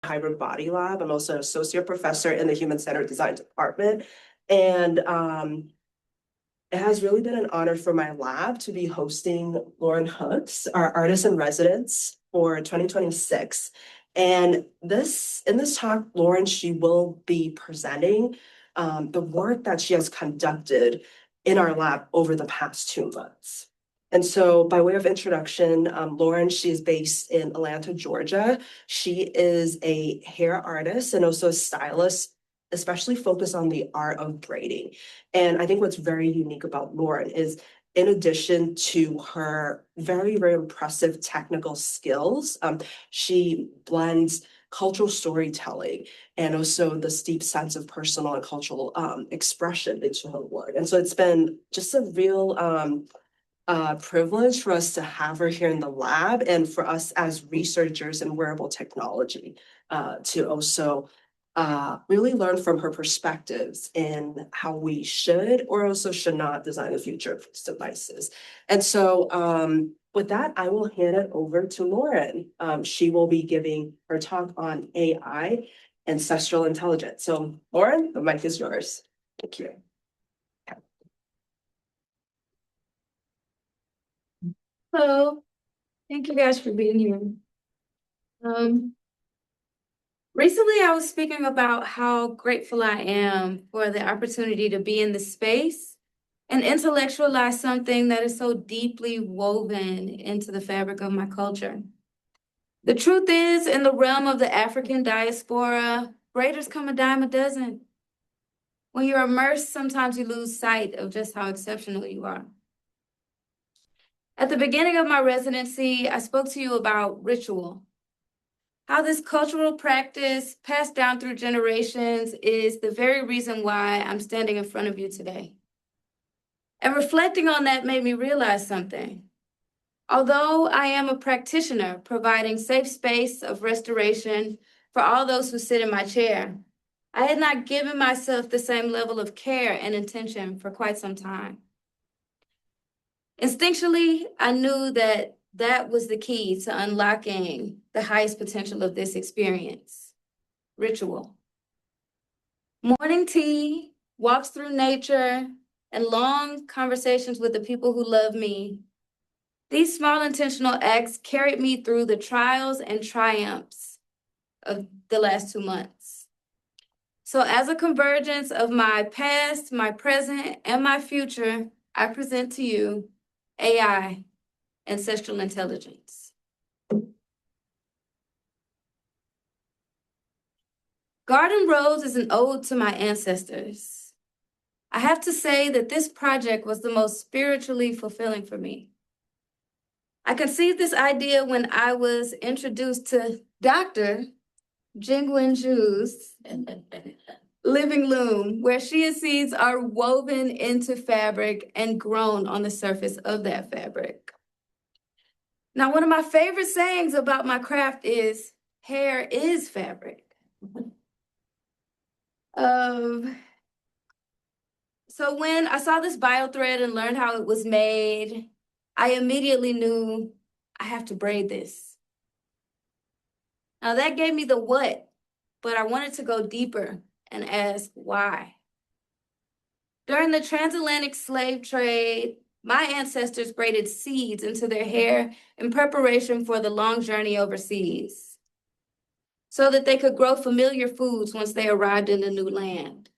hybrid body lab. I'm also an associate professor in the human-centered design department. And it has really been an honor for my lab to be hosting Lauren Hooks, our artist in residence for 2026. And in this talk, Lauren, she will be presenting the work that she has conducted in our lab over the past 2 months. And so by way of introduction, Lauren, she is based in Atlanta, Georgia. She is a hair artist and also a stylist, especially focused on the art of braiding. And I think what's very unique about Lauren is, in addition to her very, very impressive technical skills, she blends cultural storytelling and also this deep sense of personal and cultural expression into her work. And so it's been just a real privilege for us to have her here in the lab and for us as researchers in wearable technology to also really learn from her perspectives in how we should or also should not design the future of these devices. And so with that, I will hand it over to Lauren. She will be giving her talk on AI, ancestral intelligence. So Lauren, the mic is yours. Thank you. Hello, thank you guys for being here. Recently, I was speaking about how grateful I am for the opportunity to be in this space and intellectualize something that is so deeply woven into the fabric of my culture. The truth is, in the realm of the African diaspora, braiders come a dime a dozen. When you're immersed, sometimes you lose sight of just how exceptional you are. At the beginning of my residency, I spoke to you about ritual. How this cultural practice passed down through generations is the very reason why I'm standing in front of you today. And reflecting on that made me realize something. Although I am a practitioner providing safe space of restoration for all those who sit in my chair, I had not given myself the same level of care and intention for quite some time. Instinctually, I knew that that was the key to unlocking the highest potential of this experience: ritual. Morning tea, walks through nature, and long conversations with the people who love me. These small intentional acts carried me through the trials and triumphs of the last 2 months. So as a convergence of my past, my present, and my future, I present to you AI, ancestral intelligence. Garden Rose is an ode to my ancestors. I have to say that this project was the most spiritually fulfilling for me. I conceived this idea when I was introduced to Dr. Jingwen Zhu's Living Loom, where chia seeds are woven into fabric and grown on the surface of that fabric. Now, one of my favorite sayings about my craft is, hair is fabric. So when I saw this bio thread and learned how it was made, I immediately knew I have to braid this. Now that gave me the what, but I wanted to go deeper and ask why. During the transatlantic slave trade, my ancestors braided seeds into their hair in preparation for the long journey overseas, so that they could grow familiar foods once they arrived in the new land.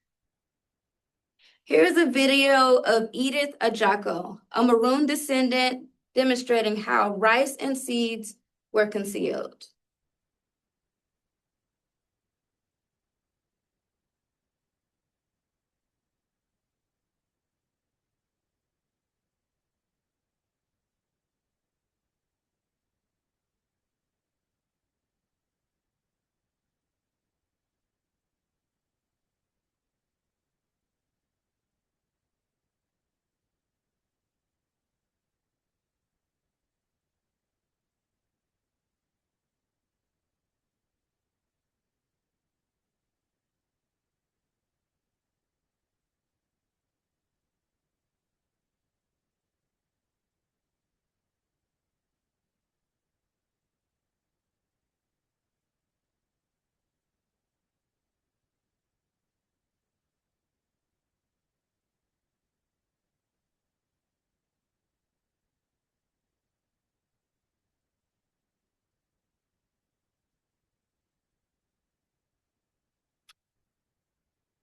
Here's a video of Edith Ajako, a Maroon descendant, demonstrating how rice and seeds were concealed.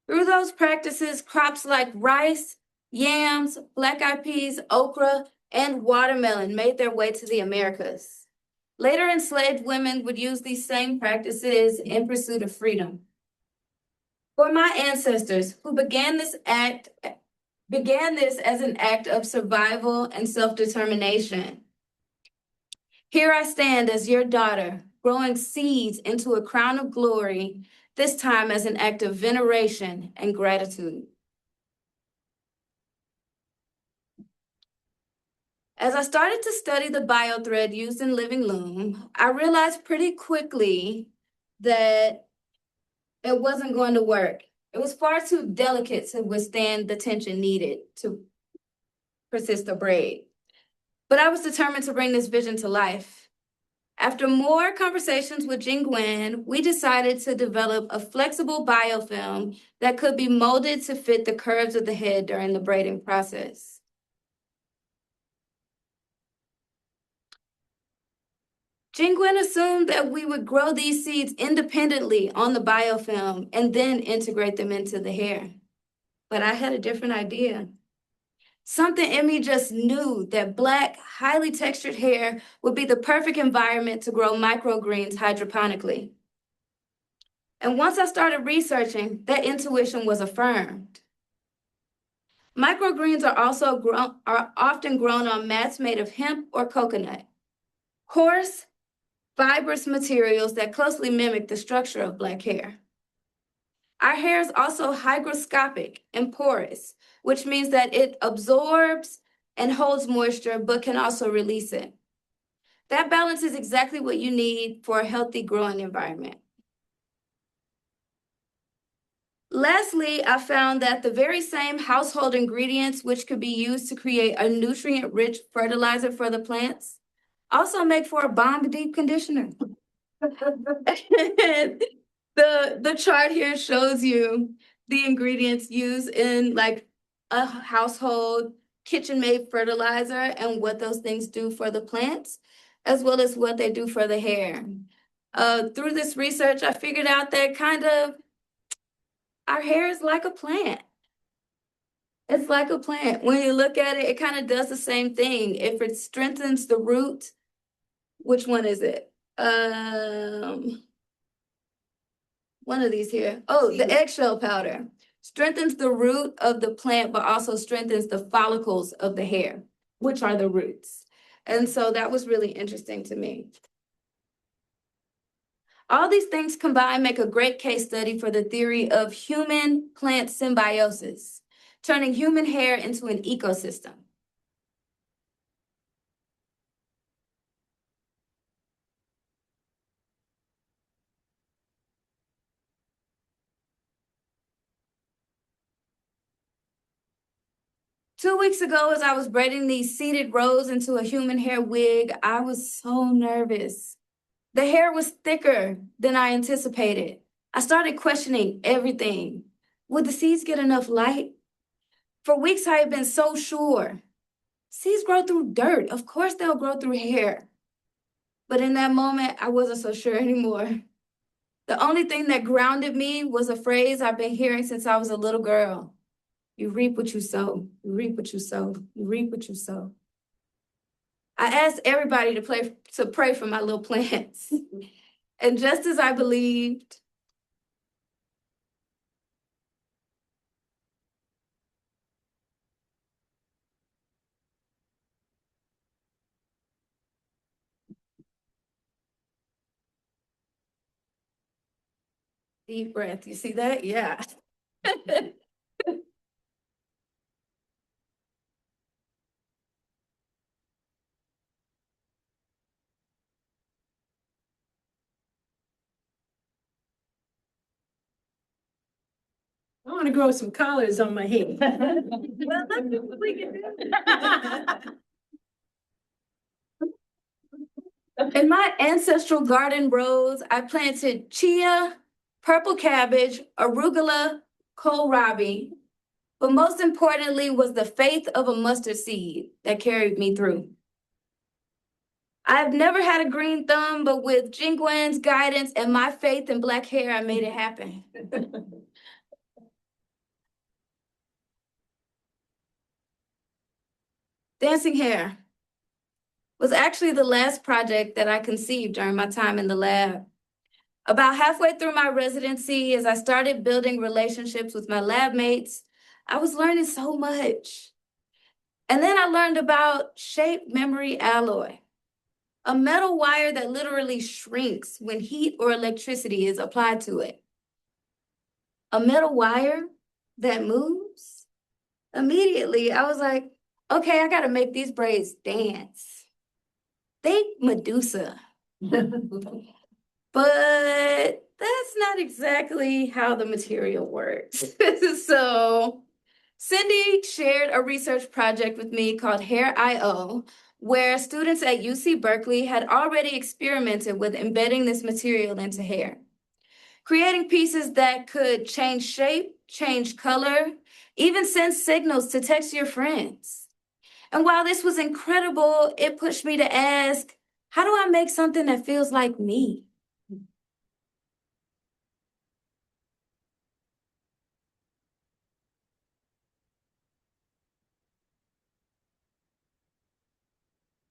Through those practices, crops like rice, yams, black-eyed peas, okra, and watermelon made their way to the Americas. Later, enslaved women would use these same practices in pursuit of freedom. For my ancestors who began this as an act of survival and self-determination. Here I stand as your daughter, growing seeds into a crown of glory, this time as an act of veneration and gratitude. As I started to study the biothread used in Living Loom, I realized pretty quickly that it wasn't going to work. It was far too delicate to withstand the tension needed to persist a braid. But I was determined to bring this vision to life. After more conversations with Jingwen, we decided to develop a flexible biofilm that could be molded to fit the curves of the head during the braiding process. Jingwen assumed that we would grow these seeds independently on the biofilm and then integrate them into the hair. But I had a different idea. Something in me just knew that Black, highly textured hair would be the perfect environment to grow microgreens hydroponically. And once I started researching, that intuition was affirmed. Microgreens are often grown on mats made of hemp or coconut. Coarse, fibrous materials that closely mimic the structure of Black hair. Our hair is also hygroscopic and porous, which means that it absorbs and holds moisture, but can also release it. That balance is exactly what you need for a healthy growing environment. Lastly, I found that the very same household ingredients which could be used to create a nutrient-rich fertilizer for the plants also make for a bomb deep conditioner. The chart here shows you the ingredients used in like a household kitchen-made fertilizer and what those things do for the plants, as well as what they do for the hair. Through this research, I figured out that kind of our hair is like a plant. It's like a plant. When you look at it, it kind of does the same thing. If it strengthens the root, which one is it? One of these here. Oh, the eggshell powder strengthens the root of the plant, but also strengthens the follicles of the hair, which are the roots. And so that was really interesting to me. All these things combined make a great case study for the theory of human-plant symbiosis, turning human hair into an ecosystem. Two weeks ago, as I was braiding these seeded rows into a human hair wig, I was so nervous. The hair was thicker than I anticipated. I started questioning everything. Would the seeds get enough light? For weeks, I had been so sure. Seeds grow through dirt. Of course, they'll grow through hair. But in that moment, I wasn't so sure anymore. The only thing that grounded me was a phrase I've been hearing since I was a little girl. You reap what you sow. You reap what you sow. You reap what you sow. I asked everybody to pray for my little plants. And just as I believed, deep breath. You see that? Yeah. I want to grow some collars on my head. Well, let's see what we can do. In my ancestral garden rows, I planted chia, purple cabbage, arugula, kohlrabi, but most importantly was the faith of a mustard seed that carried me through. I've never had a green thumb, but with Jingwen's guidance and my faith in Black hair, I made it happen. Dancing hair was actually the last project that I conceived during my time in the lab. About halfway through my residency, as I started building relationships with my lab mates, I was learning so much. And then I learned about shape memory alloy, a metal wire that literally shrinks when heat or electricity is applied to it. A metal wire that moves? Immediately, I was like, okay, I gotta make these braids dance. Think Medusa. But that's not exactly how the material works. So Cindy shared a research project with me called Hair.io, where students at UC Berkeley had already experimented with embedding this material into hair, creating pieces that could change shape, change color, even send signals to text your friends. And while this was incredible, it pushed me to ask, how do I make something that feels like me?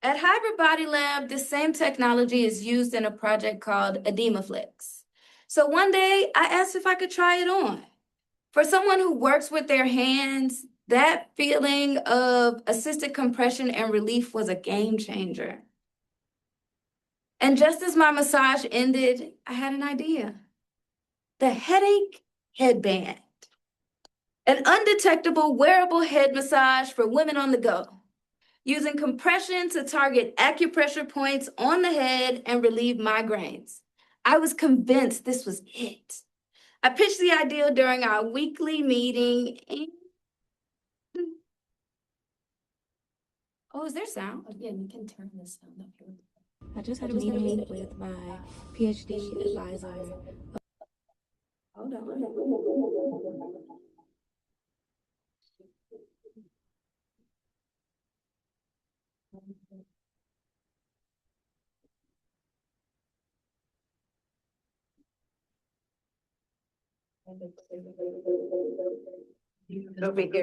At Hybrid Body Lab, this same technology is used in a project called EdemaFlex. So one day I asked if I could try it on. For someone who works with their hands, that feeling of assisted compression and relief was a game changer. And just as my massage ended, I had an idea. The headache headband, an undetectable wearable head massage for women on the go, using compression to target acupressure points on the head and relieve migraines. I was convinced this was it. I pitched the idea during our weekly meeting and oh, is there sound? Again, you can turn this sound up here. I just had a meeting with my PhD advisor. Hold on. Over here.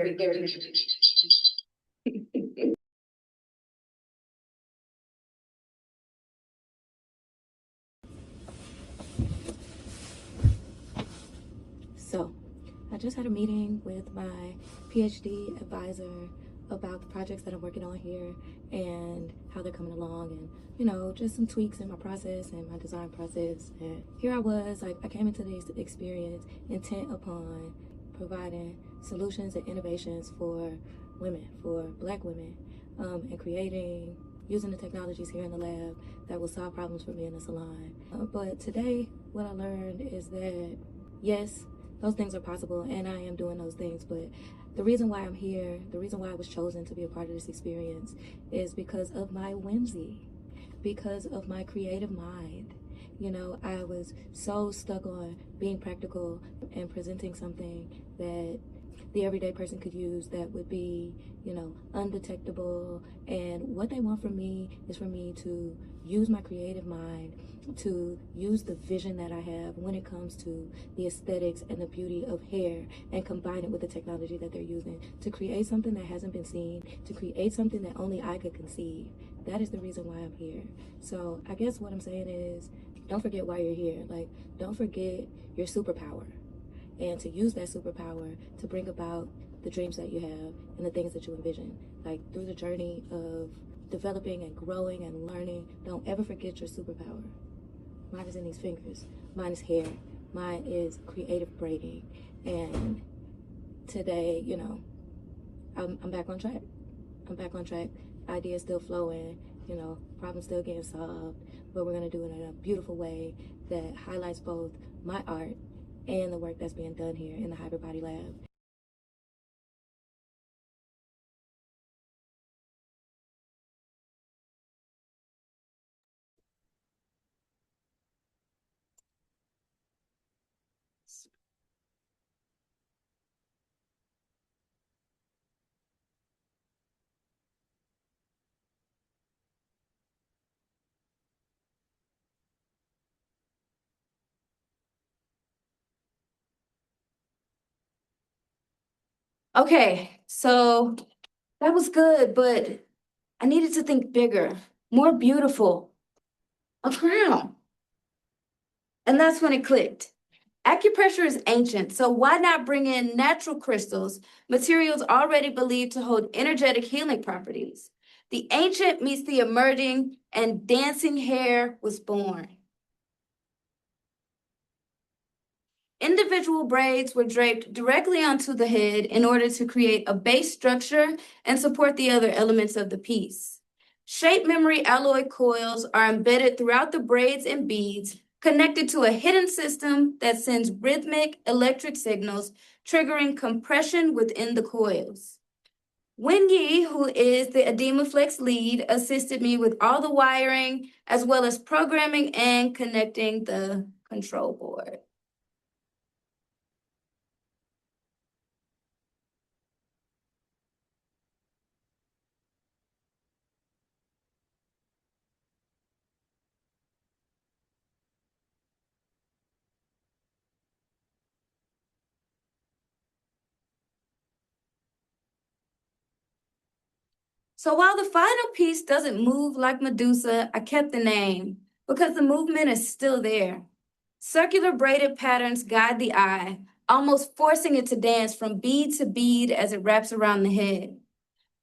So, I just had a meeting with my PhD advisor about the projects that I'm working on here and how they're coming along, and just some tweaks in my process and my design process. And here I was, I came into this experience intent upon providing solutions and innovations for women, for Black women, and creating, using the technologies here in the lab that will solve problems for me in the salon. But today, what I learned is that, yes, those things are possible, and I am doing those things, but the reason why I'm here, the reason why I was chosen to be a part of this experience is because of my whimsy, because of my creative mind. I was so stuck on being practical and presenting something that the everyday person could use that would be, undetectable. And what they want from me is for me to use my creative mind, to use the vision that I have when it comes to the aesthetics and the beauty of hair, and combine it with the technology that they're using to create something that hasn't been seen, to create something that only I could conceive. That is the reason why I'm here. So I guess what I'm saying is, don't forget why you're here. Like, don't forget your superpower, and to use that superpower to bring about the dreams that you have and the things that you envision. Like, through the journey of developing and growing and learning, don't ever forget your superpower. Mine is in these fingers. Mine is hair. Mine is creative braiding. And today, I'm back on track. I'm back on track. Ideas still flowing, problems still getting solved, but we're gonna do it in a beautiful way that highlights both my art and the work that's being done here in the Hybrid Body Lab. Okay, so that was good, but I needed to think bigger, more beautiful, a crown. And that's when it clicked. Acupressure is ancient, so why not bring in natural crystals, materials already believed to hold energetic healing properties? The ancient meets the emerging, and dancing hair was born. Individual braids were draped directly onto the head in order to create a base structure and support the other elements of the piece. Shape memory alloy coils are embedded throughout the braids and beads, connected to a hidden system that sends rhythmic electric signals, triggering compression within the coils. Wen Yi, who is the EdemaFlex lead, assisted me with all the wiring, as well as programming and connecting the control board. So while the final piece doesn't move like Medusa, I kept the name because the movement is still there. Circular braided patterns guide the eye, almost forcing it to dance from bead to bead as it wraps around the head.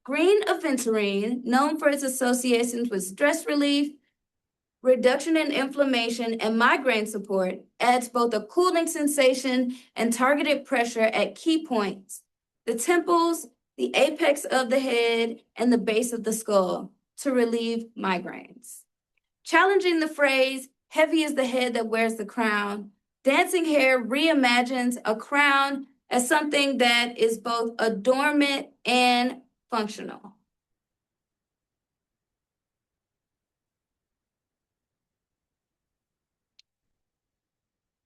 Green aventurine, known for its associations with stress relief, reduction in inflammation, and migraine support, adds both a cooling sensation and targeted pressure at key points: the temples, the apex of the head, and the base of the skull, to relieve migraines. Challenging the phrase, "heavy is the head that wears the crown," dancing hair reimagines a crown as something that is both adornment and functional.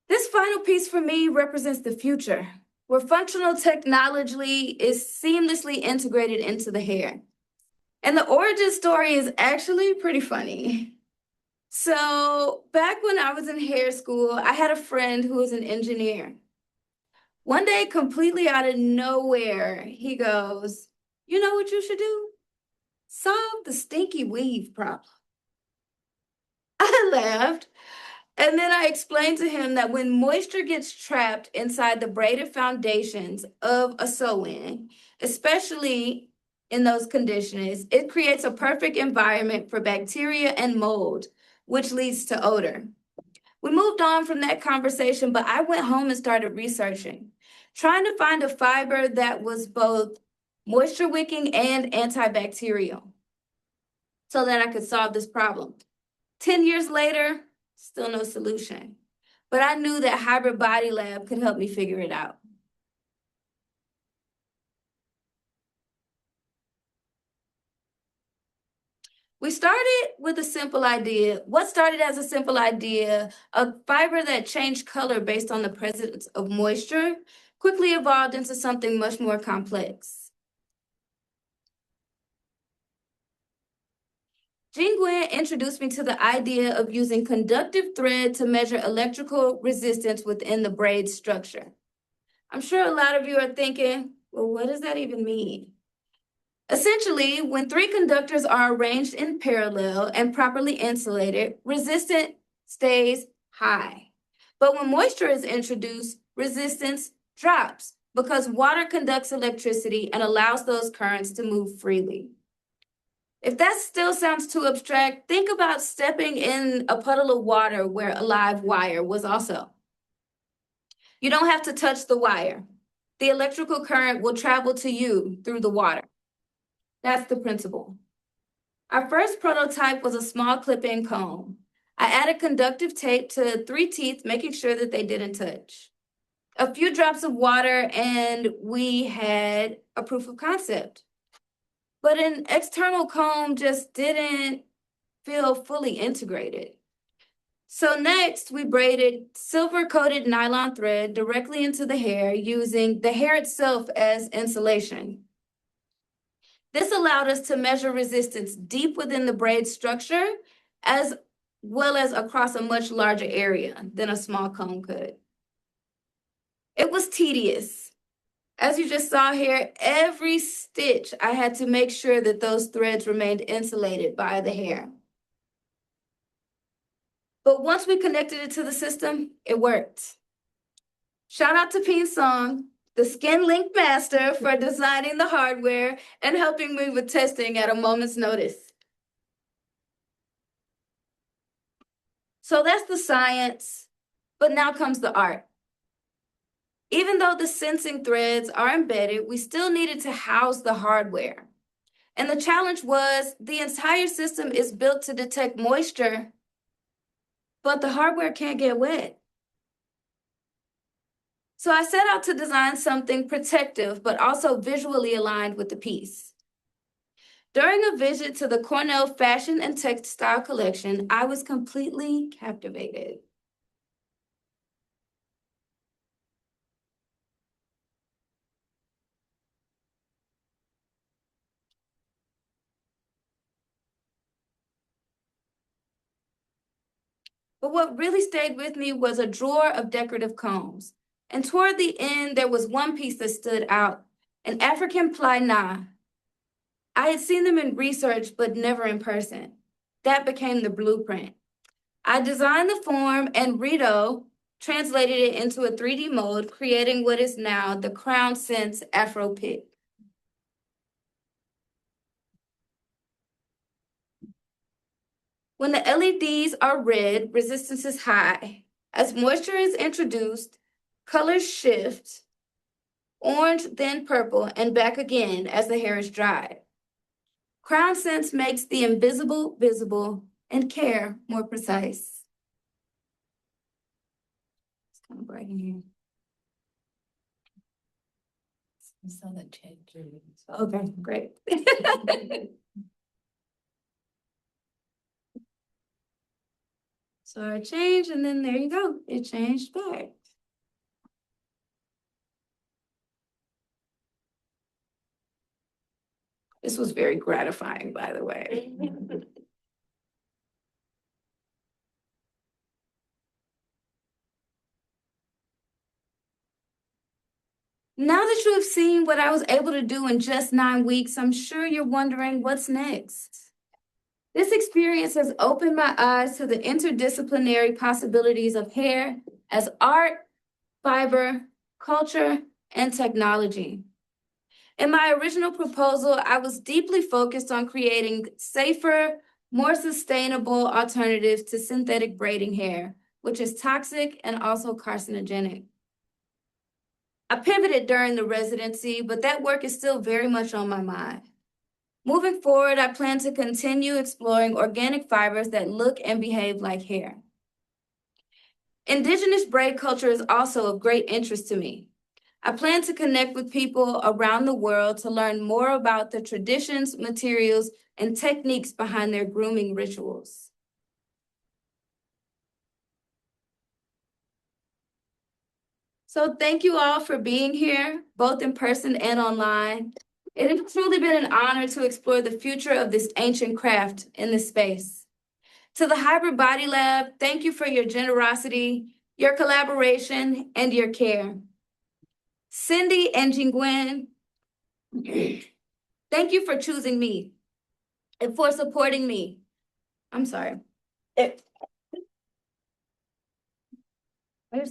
This final piece for me represents the future, where functional technology is seamlessly integrated into the hair. And the origin story is actually pretty funny. So, back when I was in hair school, I had a friend who was an engineer. One day, completely out of nowhere, he goes, "You know what you should do? Solve the stinky weave problem." I laughed. And then I explained to him that when moisture gets trapped inside the braided foundations of a sew-in, especially in those conditions, it creates a perfect environment for bacteria and mold, which leads to odor. We moved on from that conversation, but I went home and started researching, trying to find a fiber that was both moisture wicking and antibacterial so that I could solve this problem. 10 years later, still no solution. But I knew that Hybrid Body Lab could help me figure it out. We started with a simple idea. What started as a simple idea, a fiber that changed color based on the presence of moisture, quickly evolved into something much more complex. Jean Gwen introduced me to the idea of using conductive thread to measure electrical resistance within the braid structure. I'm sure a lot of you are thinking, well, what does that even mean? Essentially, when three conductors are arranged in parallel and properly insulated, resistance stays high. But when moisture is introduced, resistance drops because water conducts electricity and allows those currents to move freely. If that still sounds too abstract, think about stepping in a puddle of water where a live wire was also. You don't have to touch the wire. The electrical current will travel to you through the water. That's the principle. Our first prototype was a small clip-in comb. I added conductive tape to 3 teeth, making sure that they didn't touch. A few drops of water, and we had a proof of concept. But an external comb just didn't feel fully integrated. So next, we braided silver-coated nylon thread directly into the hair, using the hair itself as insulation. This allowed us to measure resistance deep within the braid structure, as well as across a much larger area than a small comb could. It was tedious, As you just saw here, every stitch, I had to make sure that those threads remained insulated by the hair. But once we connected it to the system, it worked. Shout out to Peen Song, the Skin Link Master, for designing the hardware and helping me with testing at a moment's notice. So that's the science, but now comes the art. Even though the sensing threads are embedded, we still needed to house the hardware. And the challenge was the entire system is built to detect moisture, but the hardware can't get wet. So I set out to design something protective, but also visually aligned with the piece. During a visit to the Cornell Fashion and Textile Collection, I was completely captivated. But what really stayed with me was a drawer of decorative combs. And toward the end, there was one piece that stood out, an African ply na. I had seen them in research, but never in person. That became the blueprint. I designed the form, and Rito translated it into a 3D mode, creating what is now the Crown Sense Afro Pick. When the LEDs are red, resistance is high. As moisture is introduced, colors shift, orange, then purple, and back again as the hair is dried. Crown Sense makes the invisible visible and care more precise. It's kind of bright in here. I saw that change. Okay, great. So I changed, and then there you go. It changed back. This was very gratifying, by the way. Now that you have seen what I was able to do in just 9 weeks, I'm sure you're wondering what's next. This experience has opened my eyes to the interdisciplinary possibilities of hair as art, fiber, culture, and technology. In my original proposal, I was deeply focused on creating safer, more sustainable alternatives to synthetic braiding hair, which is toxic and also carcinogenic. I pivoted during the residency, but that work is still very much on my mind. Moving forward, I plan to continue exploring organic fibers that look and behave like hair. Indigenous braid culture is also of great interest to me. I plan to connect with people around the world to learn more about the traditions, materials, and techniques behind their grooming rituals. So thank you all for being here, both in person and online. It has truly been an honor to explore the future of this ancient craft in this space. To the Hybrid Body Lab, thank you for your generosity, your collaboration, and your care. Cindy and Jingwen, thank you for choosing me and for supporting me. I'm sorry. There's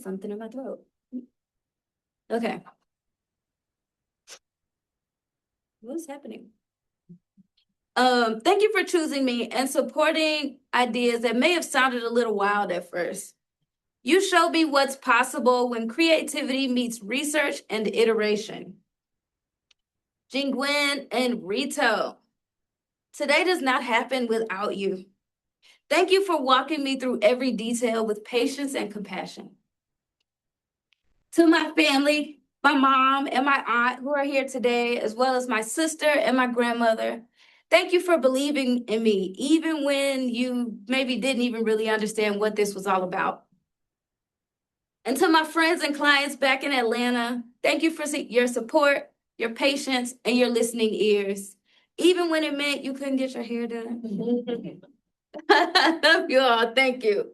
something in my throat. Okay. What's happening? Thank you for choosing me and supporting ideas that may have sounded a little wild at first. You show me what's possible when creativity meets research and iteration. Jingwen and Rito, today does not happen without you. Thank you for walking me through every detail with patience and compassion. To my family, my mom and my aunt who are here today, as well as my sister and my grandmother, thank you for believing in me, even when you maybe didn't even really understand what this was all about. And to my friends and clients back in Atlanta, thank you for your support, your patience, and your listening ears, even when it meant you couldn't get your hair done. I love you all. Thank you.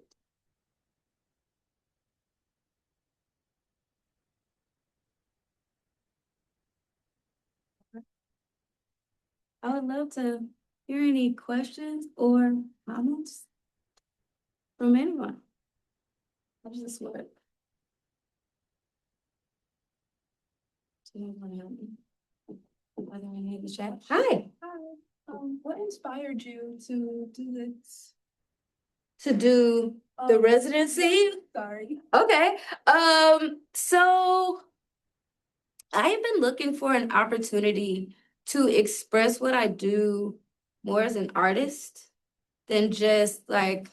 I would love to hear any questions or comments from anyone. How does this work? Do you want to help me? Whether I need the chat. Hi. Hi, what inspired you to do this? To do the Um, residency. Sorry. Okay. So I have been looking for an opportunity to express what I do more as an artist than just like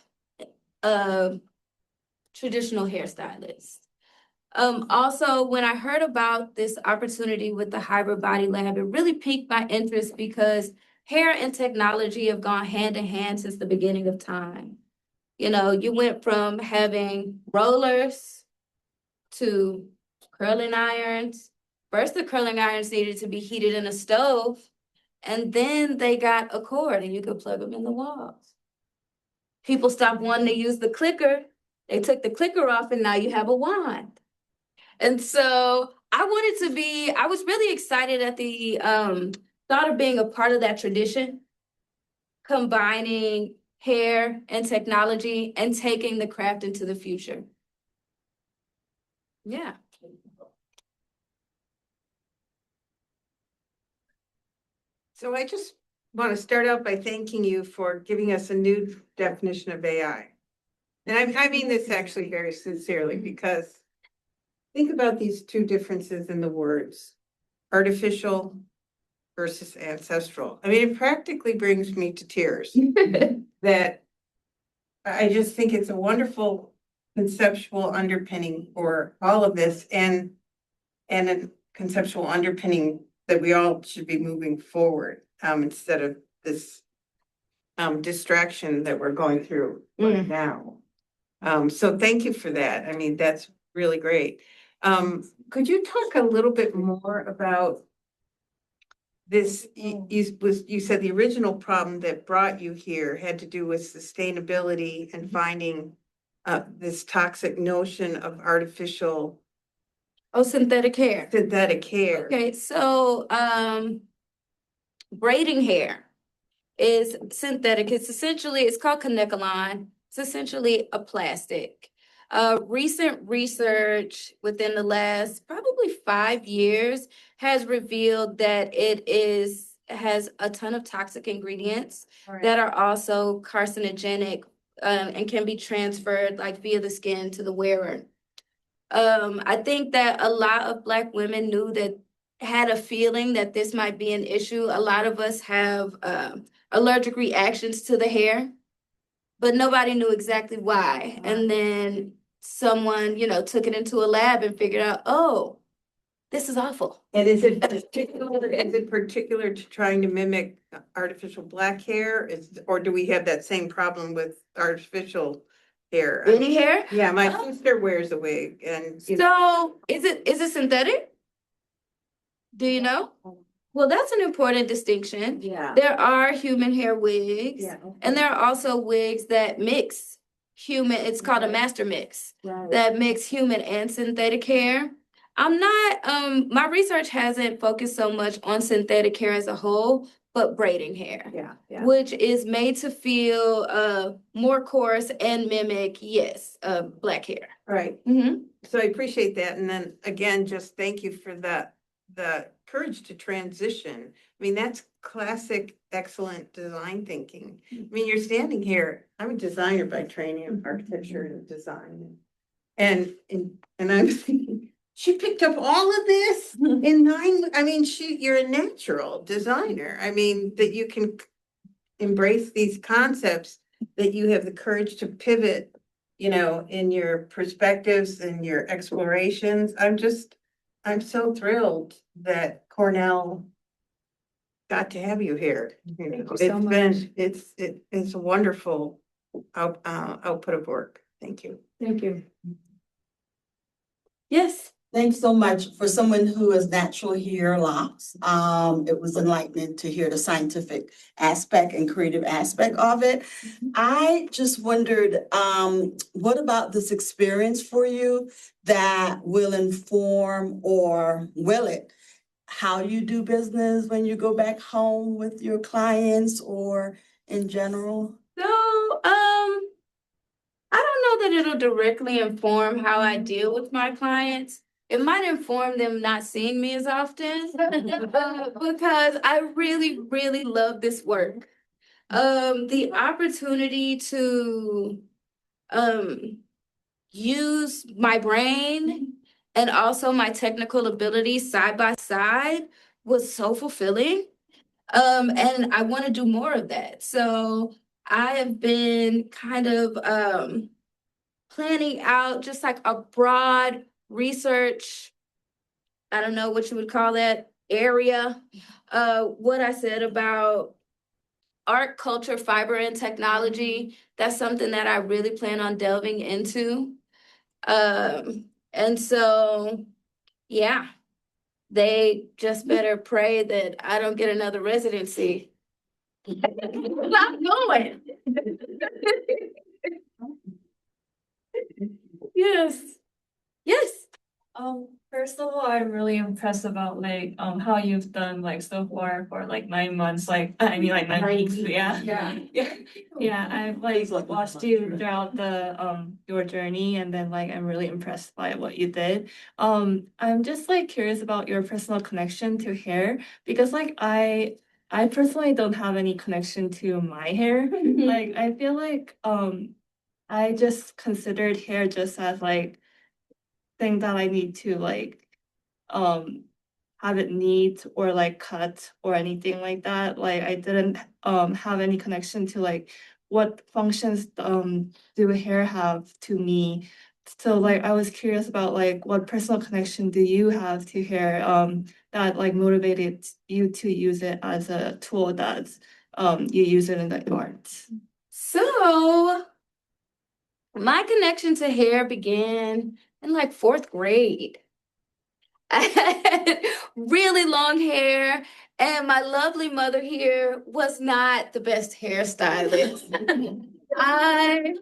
a traditional hairstylist. Also, when I heard about this opportunity with the Hybrid Body Lab, it really piqued my interest because hair and technology have gone hand in hand since the beginning of time. You know, you went from having rollers to curling irons. First, the curling irons needed to be heated in a stove, and then they got a cord and you could plug them in the walls. People stopped wanting to use the clicker. They took the clicker off, and now you have a wand. And so I was really excited at the thought of being a part of that tradition, combining hair and technology and taking the craft into the future. Yeah. So I just want to start out by thanking you for giving us a new definition of AI. And I mean this actually very sincerely, because think about these two differences in the words, artificial versus ancestral. I mean, it practically brings me to tears that I just think it's a wonderful conceptual underpinning for all of this, and a conceptual underpinning that we all should be moving forward, instead of this distraction that we're going through right now. So thank you for that. I mean, that's really great. Could you talk a little bit more about this? You said the original problem that brought you here had to do with sustainability and finding this toxic notion of artificial Oh, synthetic hair. hair. Okay, so braiding hair is synthetic. It's called Kanekalon. It's essentially a plastic. Recent research within the last probably 5 years has revealed that has a ton of toxic ingredients that are also carcinogenic, and can be transferred like via the skin to the wearer. I think that a lot of Black women had a feeling that this might be an issue. A lot of us have allergic reactions to the hair, but nobody knew exactly why. And then someone, took it into a lab and figured out, oh, this is awful. And is it particular to trying to mimic artificial black hair? Or do we have that same problem with artificial hair? Any hair? Yeah, my sister wears a wig, and So is it synthetic? Do you know? Well, that's an important distinction. yeah, There are human hair wigs, and there are also wigs that mix human, it's called a master mix, that mix human and synthetic hair. My research hasn't focused so much on synthetic hair as a whole, but braiding hair, which is made to feel more coarse and mimic, Black hair. right. Mm-hmm. So I appreciate that. And then again, just thank you for the courage to transition. I mean, that's classic, excellent design thinking. I mean, you're standing here, I'm a designer by training in architecture and design. And I'm thinking, she picked up all of this in 9, I mean, you're a natural designer. I mean, that you can embrace these concepts, that you have the courage to pivot, in your perspectives and your explorations. I'm so thrilled that Cornell got to have you here. Thank you so much. It's a wonderful output of work. Thank you. Thank you. Yes. Thanks so much. For someone who has natural hair locks, it was enlightening to hear the scientific aspect and creative aspect of it. I just wondered, what about this experience for you that will inform, or will it how you do business when you go back home with your clients or in general? So, I don't know that it'll directly inform how I deal with my clients. It might inform them not seeing me as often because I really, really love this work. The opportunity to um use my brain and also my technical abilities side by side was so fulfilling. And I want to do more of that. So I have been kind of planning out just like a broad research, I don't know what you would call that area. What I said about art, culture, fiber, and technology, that's something that I really plan on delving into. And so, yeah, they just better pray that I don't get another residency. I'm going. Yes. Yes. First of all, I'm really impressed about like how you've done like so far for like 9 months, like I mean like 9 weeks, yeah. Yeah, I've like watched you throughout the your journey and then like I'm really impressed by what you did. I'm just like curious about your personal connection to hair because like I personally don't have any connection to my hair. Like I feel like I just considered hair just as like thing that I need to like um have it neat or like cut or anything like that. Like I didn't have any connection to like what functions do hair have to me. So like I was curious about like what personal connection do you have to hair that like motivated you to use it as a tool that's you use it in the arts. So, my connection to hair began in like fourth grade. I had really long hair, and my lovely mother here was not the best hairstylist. I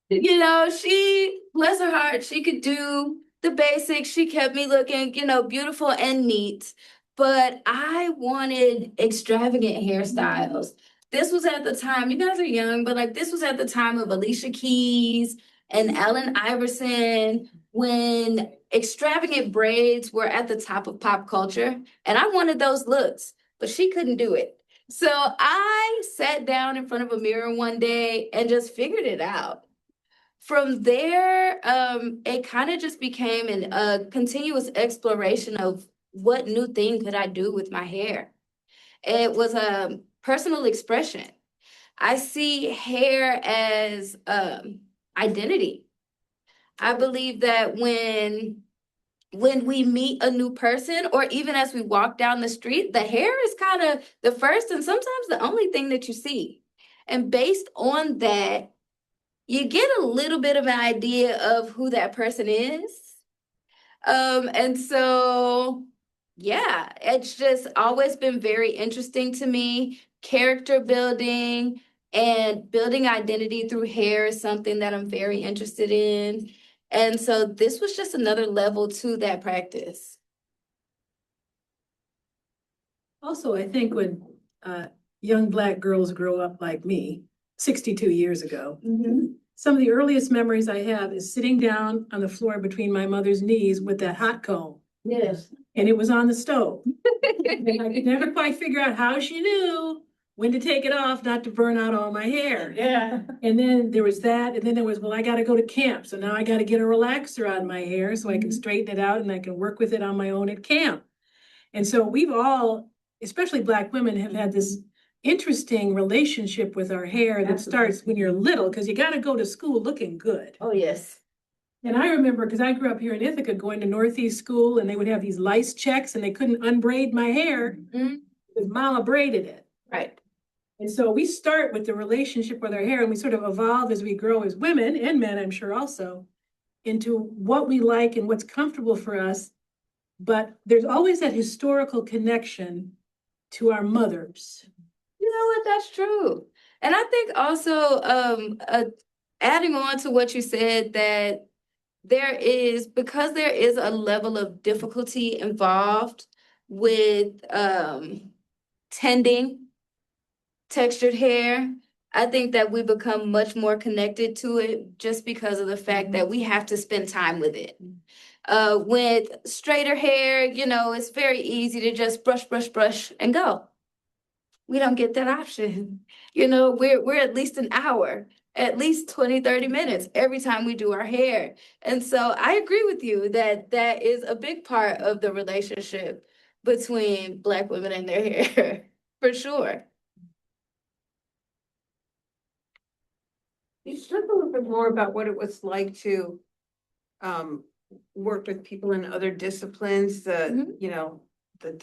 she, bless her heart, she could do the basics. She kept me looking, beautiful and neat. But I wanted extravagant hairstyles. This was at the time, you guys are young, but like this was at the time of Alicia Keys and Allen Iverson when extravagant braids were at the top of pop culture. And I wanted those looks, but she couldn't do it. So I sat down in front of a mirror one day and just figured it out. From there, it kind of just became a continuous exploration of what new thing could I do with my hair. It was a personal expression. I see hair as identity. I believe that when we meet a new person, or even as we walk down the street, the hair is kind of the first and sometimes the only thing that you see. And based on that, you get a little bit of an idea of who that person is. And so, yeah, it's just always been very interesting to me. Character building and building identity through hair is something that I'm very interested in. And so this was just another level to that practice. Also, I think when young Black girls grow up like me, 62 years ago, some of the earliest memories I have is sitting down on the floor between my mother's knees with that hot comb. Yes. And it was on the stove. And I could never quite figure out how she knew when to take it off, not to burn out all my hair. Yeah. And then there was that, and then there was, well, I gotta go to camp, so now I gotta get a relaxer on my hair so I can straighten it out and I can work with it on my own at camp. And so we've all, especially Black women, have had this interesting relationship with our hair that starts when you're little, because you gotta go to school looking good. Oh, yes. And I remember, because I grew up here in Ithaca, going to Northeast school, and they would have these lice checks, and they couldn't unbraid my hair because Mama braided it. Right. And so we start with the relationship with our hair, and we sort of evolve as we grow as women and men, I'm sure also, into what we like and what's comfortable for us. But there's always that historical connection to our mothers. You know what? That's true. And I think also adding on to what you said, that because there is a level of difficulty involved, with tending textured hair. I think that we become much more connected to it just because of the fact that we have to spend time with it. With straighter hair, you know, it's very easy to just brush, brush, brush and go. We don't get that option. You know, we're at least an hour, at least 20, 30 minutes every time we do our hair. And so I agree with you that that is a big part of the relationship between Black women and their hair, for sure. You talk a little bit more about what it was like to work with people in other disciplines, Mhm. you know, the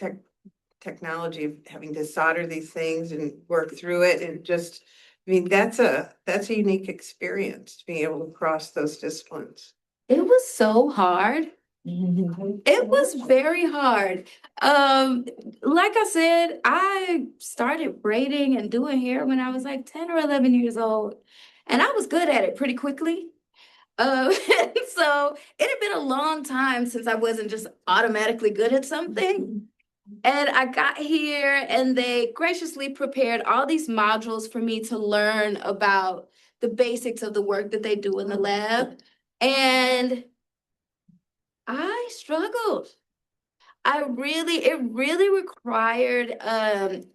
technology of having to solder these things and work through it and just, I mean, that's a unique experience, being able to cross those disciplines. It was so hard. It was very hard. Like I said, I started braiding and doing hair when I was like 10 or 11 years old, and I was good at it pretty quickly. So it had been a long time since I wasn't just automatically good at something. And I got here and they graciously prepared all these modules for me to learn about the basics of the work that they do in the lab. And I struggled. It really required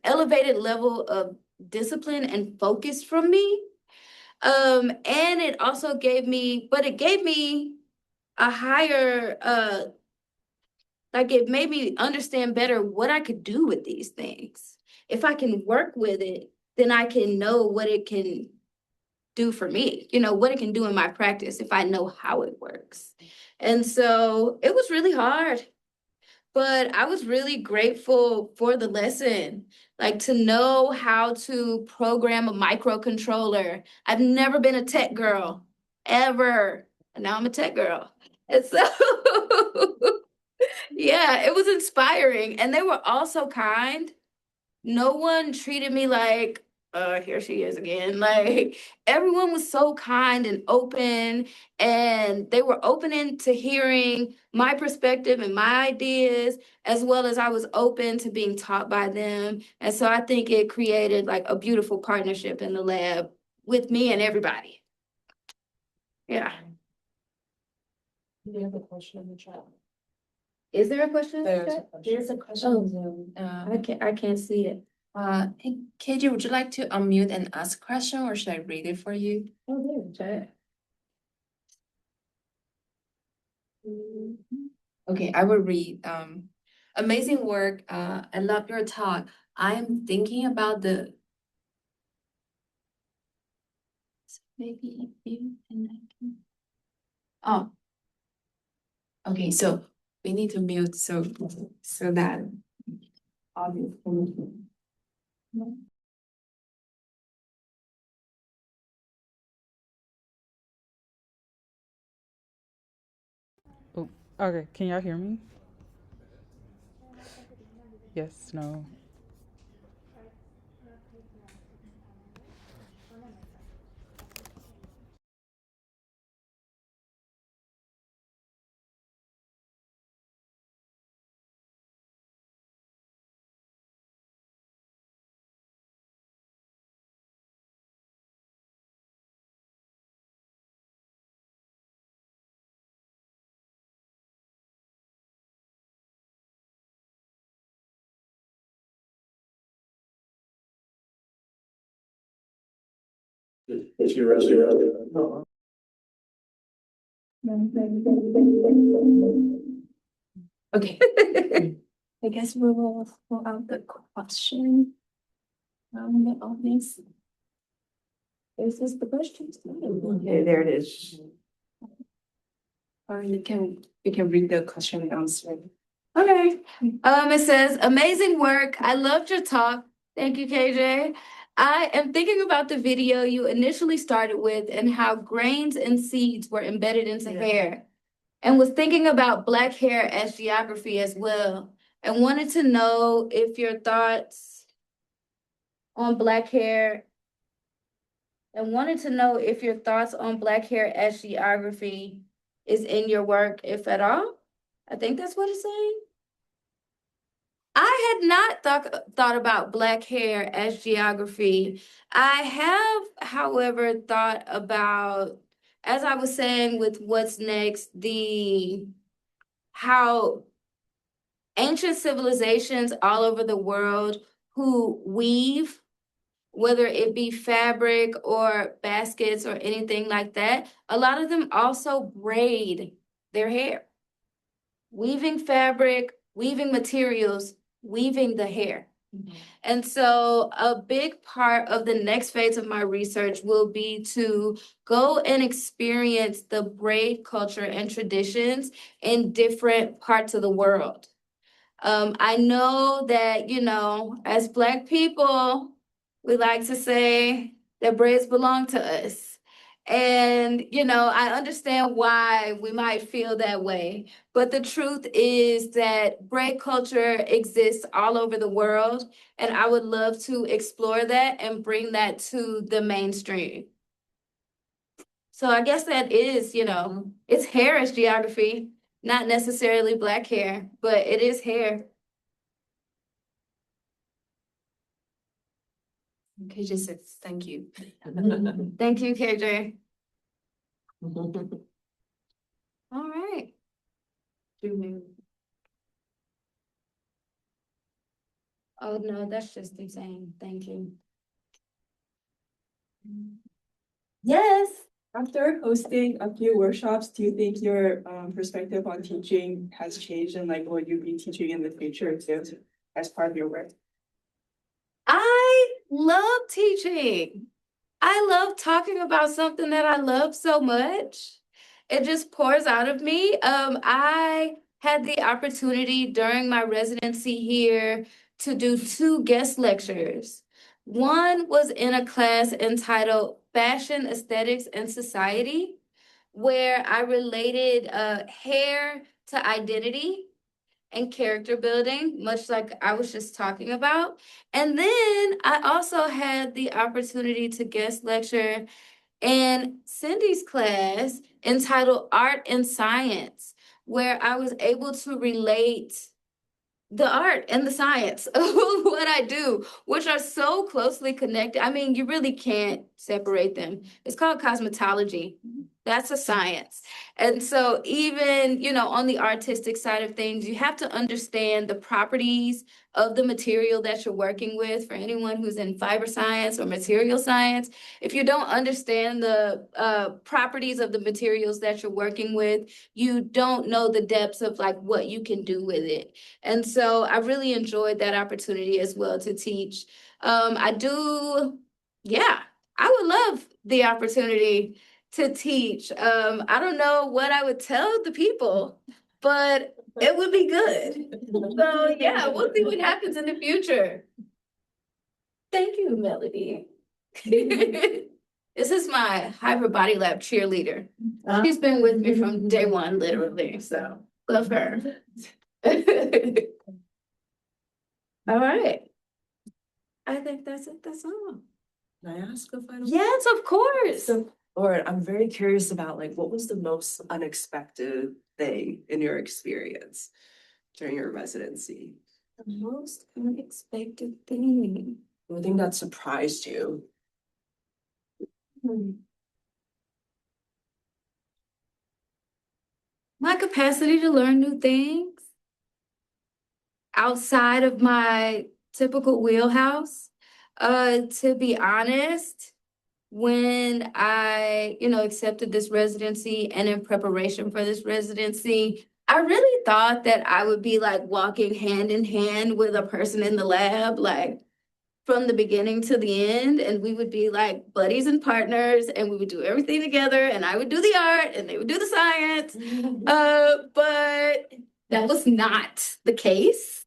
elevated level of discipline and focus from me. And it also it gave me a higher like it made me understand better what I could do with these things. If I can work with it, then I can know what it can do for me, you know, what it can do in my practice if I know how it works. And so it was really hard, but I was really grateful for the lesson, like to know how to program a microcontroller. I've never been a tech girl, ever. And now I'm a tech girl. And so yeah, it was inspiring. And they were all so kind. No one treated me like, here she is again. Like everyone was so kind and open, and they were open to hearing my perspective and my ideas, as well as I was open to being taught by them. And so I think it created like a beautiful partnership in the lab with me and everybody. Yeah. We have a question in the chat. Is there a question? There's a question Oh. on Zoom. I can't see it. Hey, KJ, would you like to unmute and ask a question, or should I read it for you? Oh, there, Okay, I will read. Amazing work. I love your talk. I'm thinking about the maybe you and I can. Oh, okay. So we need to mute so that obviously. Oh, okay. Can y'all hear me? Yes, no. Okay. I guess we will pull out the question from the audience. Is this the question? Okay, there it is. Or we can read the question and answer. Okay. It says, amazing work. I loved your talk. Thank you, KJ. I am thinking about the video you initially started with and how grains and seeds were embedded into hair, and was thinking about Black hair as geography as well, and wanted to know if your thoughts on Black hair as geography is in your work, if at all. I think that's what it's saying. I had not thought about black hair as geography. I have, however, thought about, as I was saying with what's next, the how ancient civilizations all over the world who weave, whether it be fabric or baskets or anything like that, a lot of them also braid their hair. Weaving fabric, weaving materials, weaving the hair. And so a big part of the next phase of my research will be to go and experience the braid culture and traditions in different parts of the world. I know that, as Black people, we like to say that braids belong to us. And, I understand why we might feel that way. But the truth is that braid culture exists all over the world. And I would love to explore that and bring that to the mainstream. So I guess that is, it's hair as geography, not necessarily Black hair, but it is hair. KJ says, thank you. Thank you, KJ. All right. Oh, no, that's just the same. Thank you. Yes. After hosting a few workshops, do you think your perspective on teaching has changed, and like will you be teaching in the future too as part of your work? I love teaching. I love talking about something that I love so much. It just pours out of me. I had the opportunity during my residency here to do 2 guest lectures. One was in a class entitled Fashion, Aesthetics, and Society, where I related hair to identity and character building, much like I was just talking about. And then I also had the opportunity to guest lecture in Cindy's class entitled Art and Science, where I was able to relate the art and the science of what I do, which are so closely connected. I mean, you really can't separate them. It's called cosmetology. That's a science. And so even, on the artistic side of things, you have to understand the properties of the material that you're working with. For anyone who's in fiber science or material science, if you don't understand the properties of the materials that you're working with, you don't know the depths of like what you can do with it. And so I really enjoyed that opportunity as well to teach. I would love the opportunity to teach. I don't know what I would tell the people, but it would be good. So yeah, we'll see what happens in the future. Thank you, Melody. This is my Hyper Body Lab cheerleader. She's been with me from day one, literally, so love her. All right. I think that's it. That's all. Can I ask a final? Yes, of course. So, Lauren, I'm very curious about like what was the most unexpected thing in your experience during your residency? The most unexpected thing. The thing that surprised you? My capacity to learn new things outside of my typical wheelhouse. To be honest, when I, accepted this residency and in preparation for this residency, I really thought that I would be like walking hand in hand with a person in the lab, like from the beginning to the end, and we would be like buddies and partners, and we would do everything together, and I would do the art and they would do the science. But that was not the case.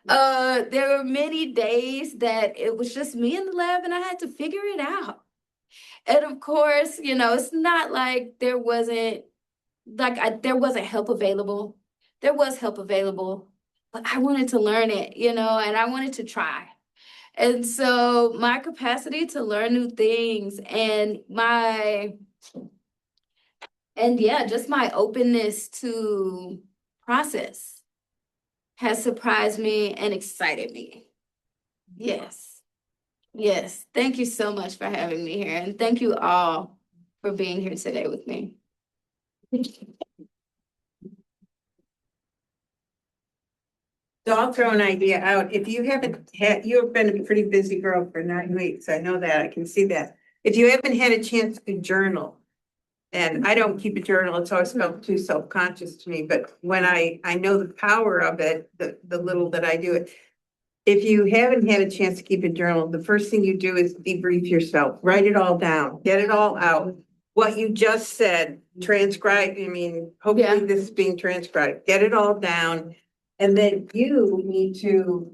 There were many days that it was just me in the lab and I had to figure it out. And of course, it's not like there wasn't help available. There was help available, but I wanted to learn it, and I wanted to try. And so my capacity to learn new things and just my openness to process has surprised me and excited me. Yes. Yes. Thank you so much for having me here. And thank you all for being here today with me. So I'll throw an idea out. If you haven't had, you've been a pretty busy girl for 9 weeks. I know that. I can see that. If you haven't had a chance to journal, and I don't keep a journal, it's always felt too self-conscious to me, but when I know the power of it, the little that I do it. If you haven't had a chance to keep a journal, the first thing you do is debrief yourself, write it all down, get it all out. What you just said, transcribe, I mean, hopefully Yeah. this is being transcribed, get it all down. And then you need to